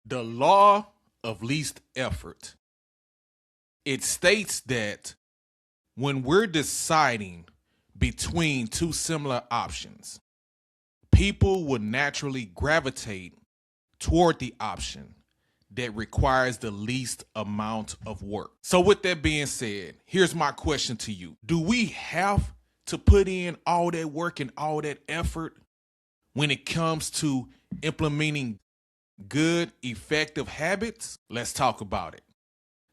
The law of least effort. It states that when we're deciding between two similar options, people will naturally gravitate toward the option that requires the least amount of work. So with that being said, here's my question to you. Do we have to put in all that work and all that effort when it comes to implementing good, effective habits? Let's talk about it.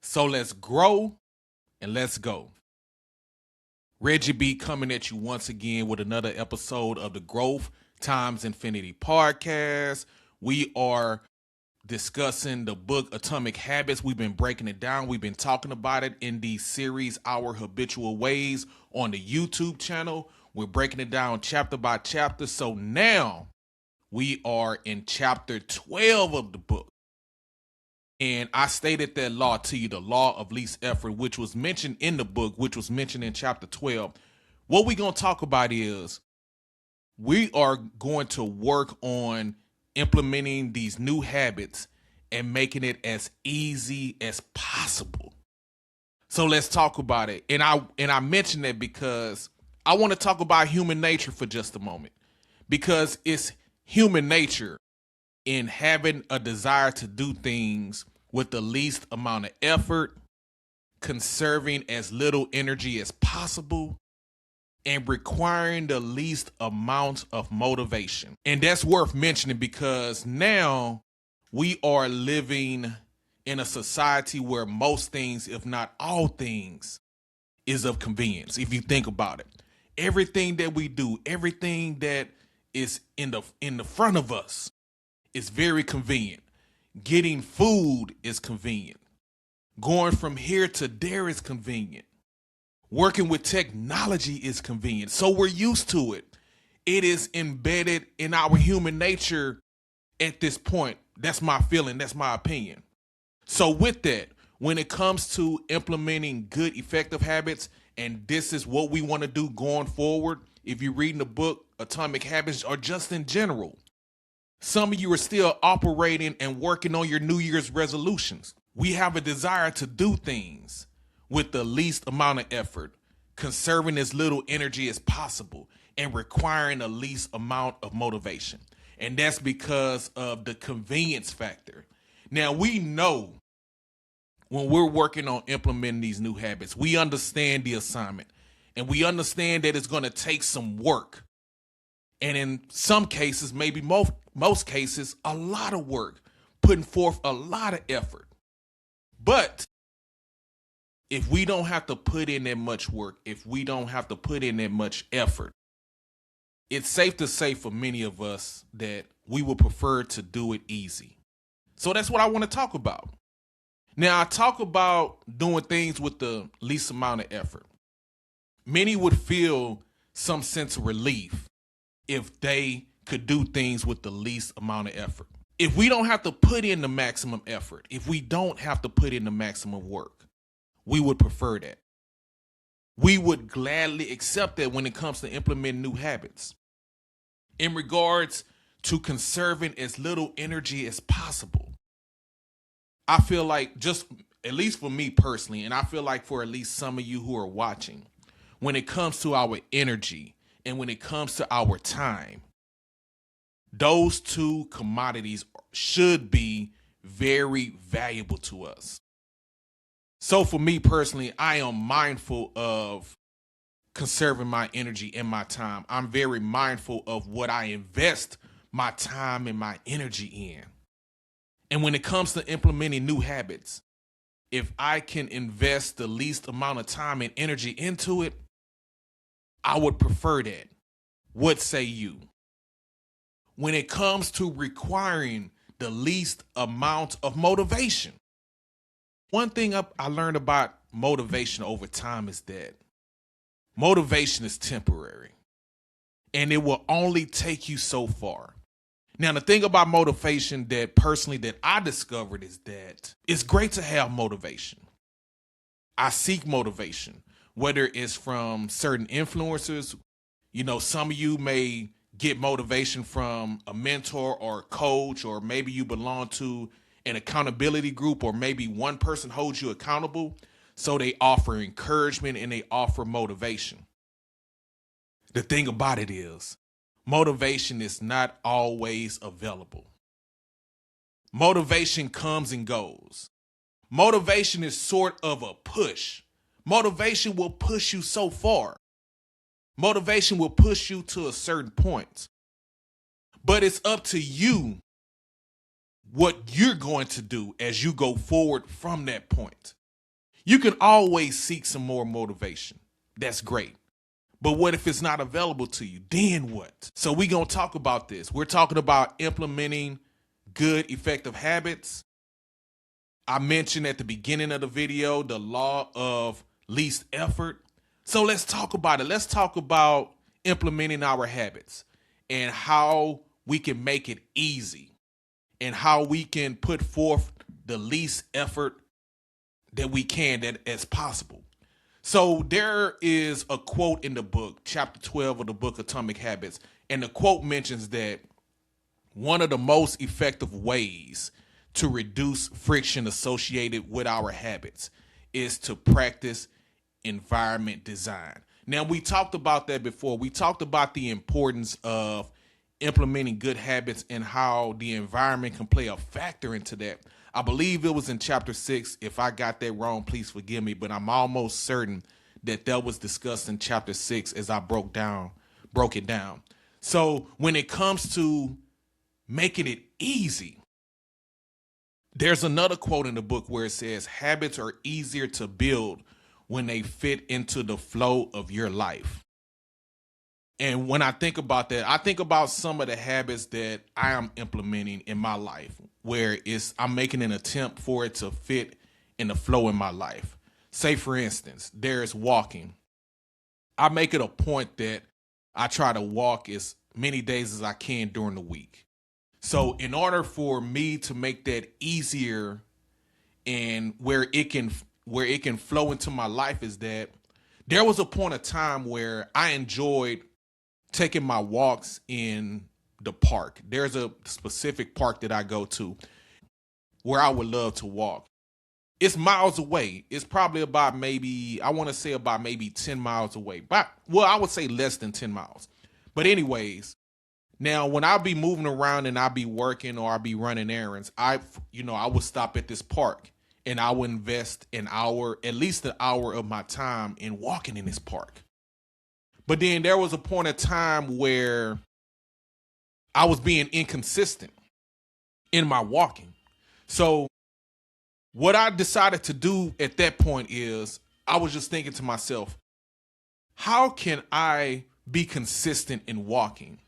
So let's grow and let's go. Reggie B coming at you once again with another episode of the Growth Times Infinity podcast. We are discussing the book Atomic Habits. We've been breaking it down. We've been talking about it in the series Our Habitual Ways on the YouTube channel. We're breaking it down chapter by chapter. So now we are in chapter 12 of the book. And I stated that law to you, the law of least effort, which was mentioned in the book, which was mentioned in chapter 12. What we're going to talk about is we are going to work on implementing these new habits and making it as easy as possible. So let's talk about it. And I mentioned that because I want to talk about human nature for just a moment, because it's human nature in having a desire to do things with the least amount of effort, conserving as little energy as possible, and requiring the least amount of motivation. And that's worth mentioning because now we are living in a society where most things, if not all things, is of convenience. If you think about it, everything that we do, everything that is in the front of us is very convenient. Getting food is convenient. Going from here to there is convenient. Working with technology is convenient. So we're used to it. It is embedded in our human nature at this point. That's my feeling. That's my opinion. So with that, when it comes to implementing good, effective habits, and this is what we want to do going forward, if you're reading the book Atomic Habits or just in general, some of you are still operating and working on your New Year's resolutions. We have a desire to do things with the least amount of effort, conserving as little energy as possible, and requiring the least amount of motivation. And that's because of the convenience factor. Now, we know when we're working on implementing these new habits, we understand the assignment, and we understand that it's going to take some work. And in some cases, maybe most cases, a lot of work, putting forth a lot of effort. But if we don't have to put in that much work, if we don't have to put in that much effort, it's safe to say for many of us that we would prefer to do it easy. So that's what I want to talk about. Now, I talk about doing things with the least amount of effort. Many would feel some sense of relief if they could do things with the least amount of effort. If we don't have to put in the maximum effort, if we don't have to put in the maximum work, we would prefer that. We would gladly accept that when it comes to implementing new habits. In regards to conserving as little energy as possible, I feel like, just at least for me personally, and I feel like for at least some of you who are watching, when it comes to our energy and when it comes to our time, those two commodities should be very valuable to us. So for me personally, I am mindful of conserving my energy and my time. I'm very mindful of what I invest my time and my energy in. And when it comes to implementing new habits, if I can invest the least amount of time and energy into it, I would prefer that. What say you? When it comes to requiring the least amount of motivation, one thing I learned about motivation over time is that motivation is temporary and it will only take you so far. Now, the thing about motivation that personally that I discovered is that it's great to have motivation. I seek motivation, whether it's from certain influencers. You know, some of you may get motivation from a mentor or a coach, or maybe you belong to an accountability group, or maybe one person holds you accountable. So they offer encouragement and they offer motivation. The thing about it is, motivation is not always available. Motivation comes and goes. Motivation is sort of a push. Motivation will push you so far. Motivation will push you to a certain point. But it's up to you what you're going to do as you go forward from that point. You can always seek some more motivation. That's great. But what if it's not available to you? Then what? So we're going to talk about this. We're talking about implementing good, effective habits. I mentioned at the beginning of the video the law of least effort. So let's talk about it. Let's talk about implementing our habits and how we can make it easy and how we can put forth the least effort that we can, that as possible. So there is a quote in the book, chapter 12 of the book Atomic Habits, and the quote mentions that one of the most effective ways to reduce friction associated with our habits is to practice environment design. Now, we talked about that before. We talked about the importance of implementing good habits and how the environment can play a factor into that. I believe it was in chapter 6. If I got that wrong, please forgive me, but I'm almost certain that was discussed in chapter 6 as I broke it down. So when it comes to making it easy, there's another quote in the book where it says, habits are easier to build when they fit into the flow of your life. And when I think about that, I think about some of the habits that I am implementing in my life, where I'm making an attempt for it to fit in the flow in my life. Say, for instance, there's walking. I make it a point that I try to walk as many days as I can during the week. So in order for me to make that easier and where it can flow into my life, is that there was a point of time where I enjoyed taking my walks in the park. There's a specific park that I go to where I would love to walk. It's miles away. It's probably about maybe 10 miles away. But, well, I would say less than 10 miles. But anyways, now when I'll be moving around and I'll be working or I'll be running errands, I would stop at this park and I would invest at least an hour of my time in walking in this park. But then there was a point of time where I was being inconsistent in my walking. So what I decided to do at that point is I was just thinking to myself, how can I be consistent in walking?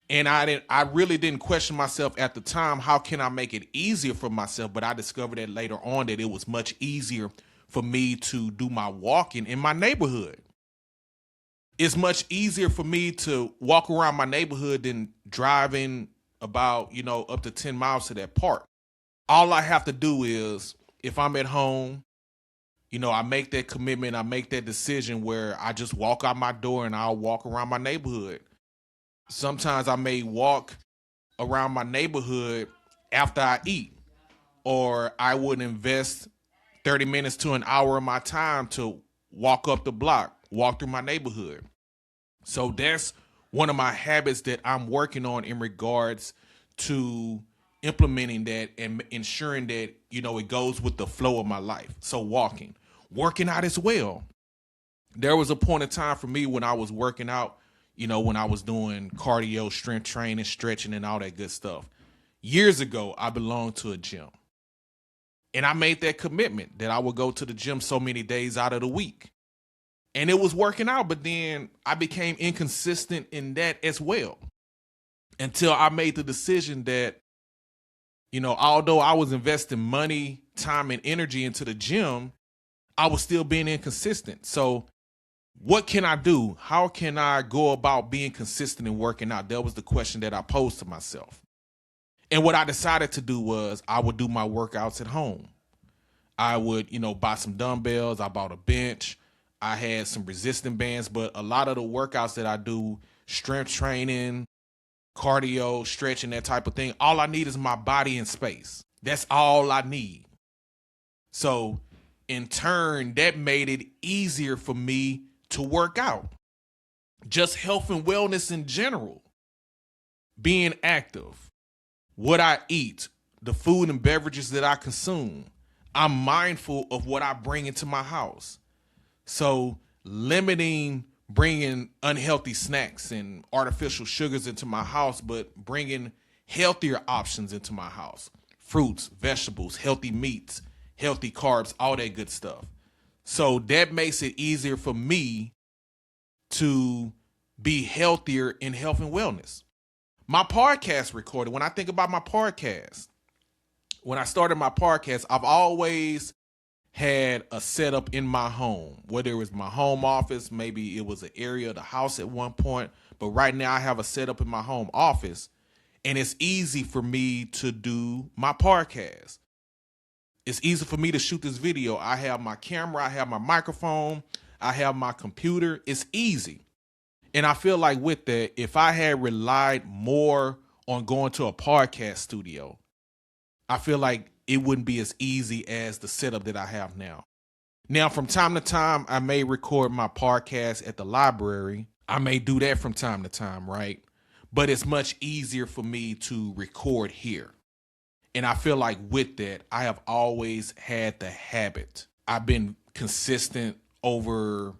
And I really didn't question myself at the time, how can I make it easier for myself? But I discovered that later on that it was much easier for me to do my walking in my neighborhood. It's much easier for me to walk around my neighborhood than driving about, up to 10 miles to that park. All I have to do is, if I'm at home, I make that commitment, I make that decision where I just walk out my door and I'll walk around my neighborhood. Sometimes I may walk around my neighborhood after I eat, or I would invest 30 minutes to an hour of my time to walk up the block, walk through my neighborhood. So that's one of my habits that I'm working on in regards to implementing that and ensuring that, it goes with the flow of my life. So working out as well. There was a point in time for me when I was working out, when I was doing cardio, strength training, stretching, and all that good stuff. Years ago, I belonged to a gym. And I made that commitment that I would go to the gym so many days out of the week. And it was working out, but then I became inconsistent in that as well. Until I made the decision that, although I was investing money, time, and energy into the gym, I was still being inconsistent. So what can I do? How can I go about being consistent and working out? That was the question that I posed to myself. And what I decided to do was I would do my workouts at home. I would, buy some dumbbells. I bought a bench. I had some resistance bands, but a lot of the workouts that I do, strength training, cardio, stretching, that type of thing, all I need is my body and space. That's all I need. So in turn, that made it easier for me to work out. Just health and wellness in general, being active, what I eat, the food and beverages that I consume. I'm mindful of what I bring into my house. So limiting bringing unhealthy snacks and artificial sugars into my house, but bringing healthier options into my house. Fruits, vegetables, healthy meats, healthy carbs, all that good stuff. So that makes it easier for me to be healthier in health and wellness. My podcast recording, when I think about my podcast, when I started my podcast, I've always had a setup in my home, whether it was my home office, maybe it was an area of the house at one point, but right now I have a setup in my home office, and it's easy for me to do my podcast. It's easy for me to shoot this video. I have my camera, I have my microphone, I have my computer. It's easy. And I feel like with that, if I had relied more on going to a podcast studio, I feel like it wouldn't be as easy as the setup that I have now. Now, from time to time, I may record my podcast at the library. I may do that from time to time, right? But it's much easier for me to record here. And I feel like with that, I have always had the habit. I've been consistent over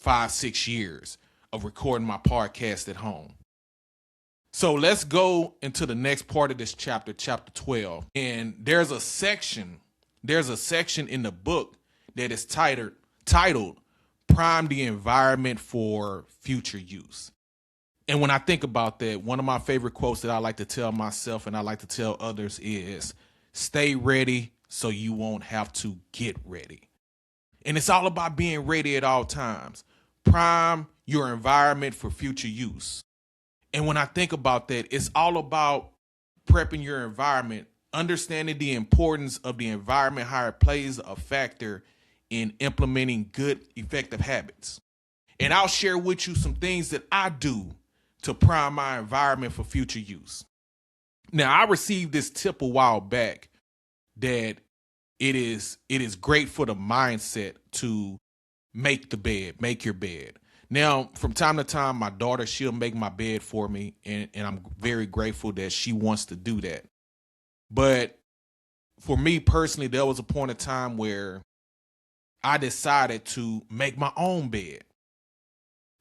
5-6 years of recording my podcast at home. So let's go into the next part of this chapter, chapter 12. And there's a section in the book that is titled Prime the Environment for Future Use. And when I think about that, one of my favorite quotes that I like to tell myself and I like to tell others is, stay ready so you won't have to get ready. And it's all about being ready at all times. Prime your environment for future use. And when I think about that, it's all about prepping your environment, understanding the importance of the environment, how it plays a factor in implementing good, effective habits. And I'll share with you some things that I do to prime my environment for future use. Now, I received this tip a while back that it is great for the mindset to make your bed. Now, from time to time, my daughter, she'll make my bed for me, and I'm very grateful that she wants to do that. But for me personally, there was a point of time where I decided to make my own bed.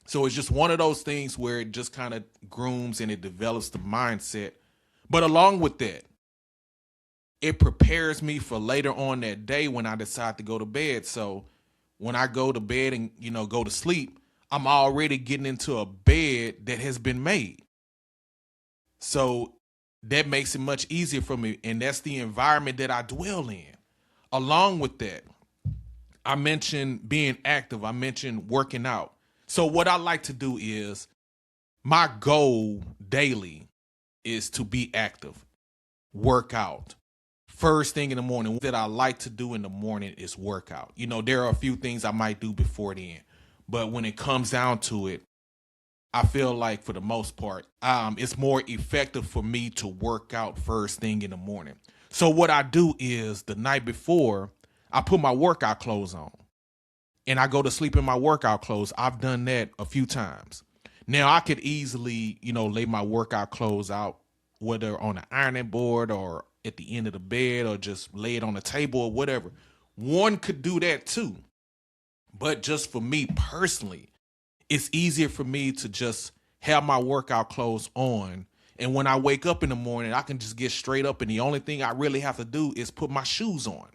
So it's just one of those things where it just kind of grooms and it develops the mindset. But along with that, it prepares me for later on that day when I decide to go to bed. So when I go to bed and, go to sleep, I'm already getting into a bed that has been made. So that makes it much easier for me. And that's the environment that I dwell in. Along with that, I mentioned being active. I mentioned working out. So what I like to do is, my goal daily is to be active, work out. First thing in the morning that I like to do in the morning is work out. There are a few things I might do before then. But when it comes down to it, I feel like for the most part, it's more effective for me to work out first thing in the morning. So what I do is the night before, I put my workout clothes on and I go to sleep in my workout clothes. I've done that a few times. Now I could easily, lay my workout clothes out, whether on an ironing board or at the end of the bed or just lay it on the table or whatever. One could do that too. But just for me personally, it's easier for me to just have my workout clothes on. And when I wake up in the morning, I can just get straight up. And the only thing I really have to do is put my shoes on.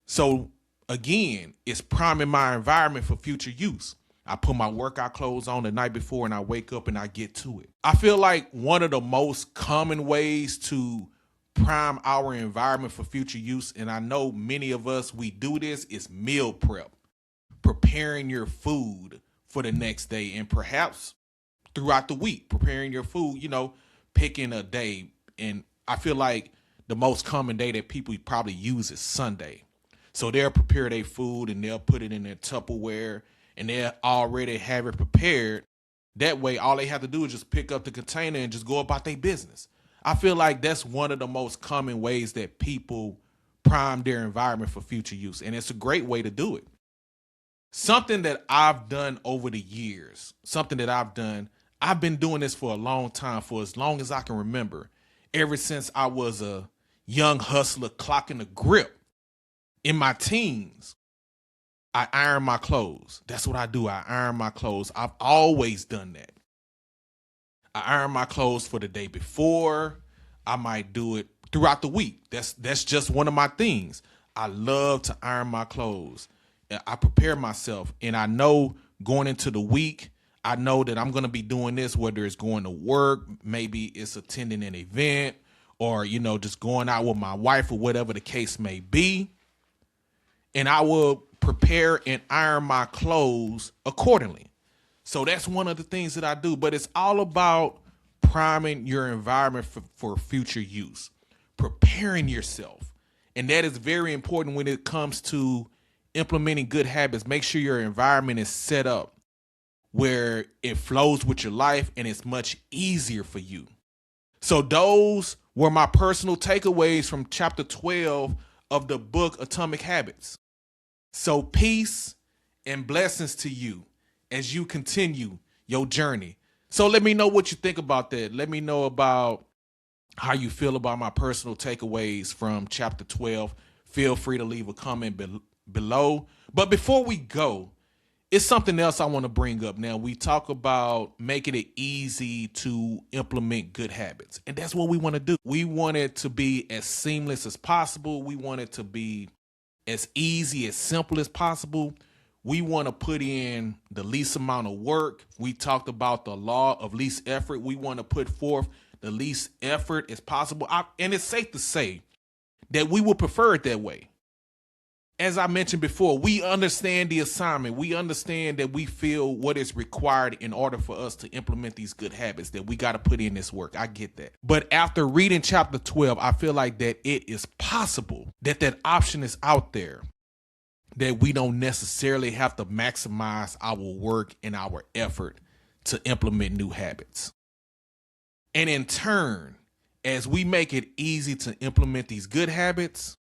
So again, it's priming my environment for future use. I put my workout clothes on the night before and I wake up and I get to it. I feel like one of the most common ways to prime our environment for future use, and I know many of us, we do this, is meal prep. Preparing your food for the next day and perhaps throughout the week, preparing your food, picking a day. And I feel like the most common day that people probably use is Sunday. So they'll prepare their food and they'll put it in their Tupperware and they'll already have it prepared. That way, all they have to do is just pick up the container and just go about their business. I feel like that's one of the most common ways that people prime their environment for future use. And it's a great way to do it. Something that I've done over the years, I've been doing this for a long time, for as long as I can remember, ever since I was a young hustler clocking the grip in my teens. I iron my clothes. That's what I do. I iron my clothes. I've always done that. I iron my clothes for the day before. I might do it throughout the week. That's just one of my things. I love to iron my clothes. I prepare myself, and I know going into the week, I know that I'm going to be doing this, whether it's going to work, maybe it's attending an event, or, just going out with my wife or whatever the case may be. And I will prepare and iron my clothes accordingly. So that's one of the things that I do. But it's all about priming your environment for future use, preparing yourself. And that is very important when it comes to implementing good habits. Make sure your environment is set up where it flows with your life and it's much easier for you. So those were my personal takeaways from chapter 12 of the book Atomic Habits. So peace and blessings to you as you continue your journey. So let me know what you think about that. Let me know about how you feel about my personal takeaways from chapter 12. Feel free to leave a comment below. But before we go, it's something else I want to bring up. Now, we talk about making it easy to implement good habits. And that's what we want to do. We want it to be as seamless as possible. We want it to be as easy, as simple as possible. We want to put in the least amount of work. We talked about the law of least effort. We want to put forth the least effort as possible. And it's safe to say that we would prefer it that way. As I mentioned before, we understand the assignment. We understand that we feel what is required in order for us to implement these good habits, that we got to put in this work. I get that. But after reading chapter 12, I feel like that it is possible that that option is out there, that we don't necessarily have to maximize our work and our effort to implement new habits. And in turn, as we make it easy to implement these good habits,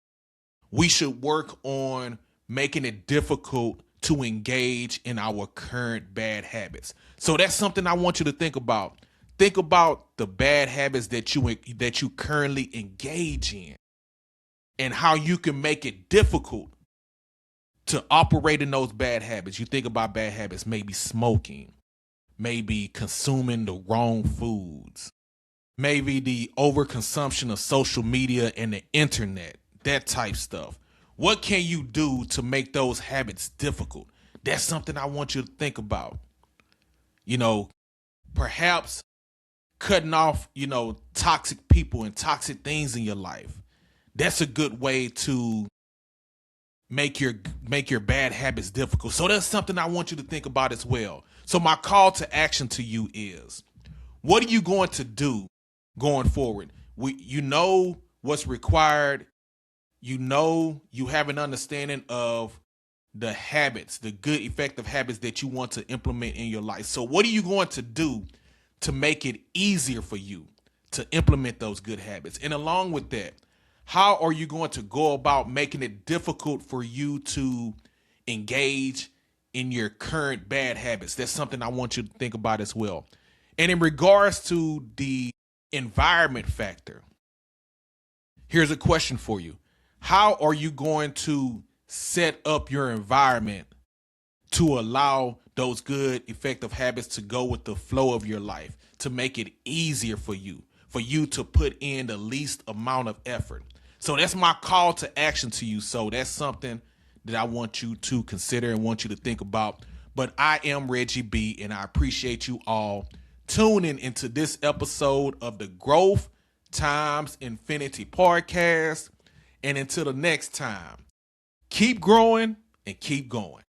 we should work on making it difficult to engage in our current bad habits. So that's something I want you to think about. Think about the bad habits that you currently engage in and how you can make it difficult to operate in those bad habits. You think about bad habits, maybe smoking, maybe consuming the wrong foods, maybe the overconsumption of social media and the internet. That type stuff. What can you do to make those habits difficult? That's something I want you to think about. Perhaps cutting off, toxic people and toxic things in your life. That's a good way to make your bad habits difficult. So that's something I want you to think about as well. So my call to action to you is, what are you going to do going forward? You know what's required. You have an understanding of the habits, the good, effective habits that you want to implement in your life. So what are you going to do to make it easier for you to implement those good habits? And along with that, how are you going to go about making it difficult for you to engage in your current bad habits? That's something I want you to think about as well. And in regards to the environment factor, here's a question for you. How are you going to set up your environment to allow those good, effective habits to go with the flow of your life, to make it easier for you to put in the least amount of effort? So that's my call to action to you. So that's something that I want you to consider and want you to think about. But I am Reggie B, and I appreciate you all tuning into this episode of the Growth Times Infinity podcast. And until the next time, keep growing and keep going.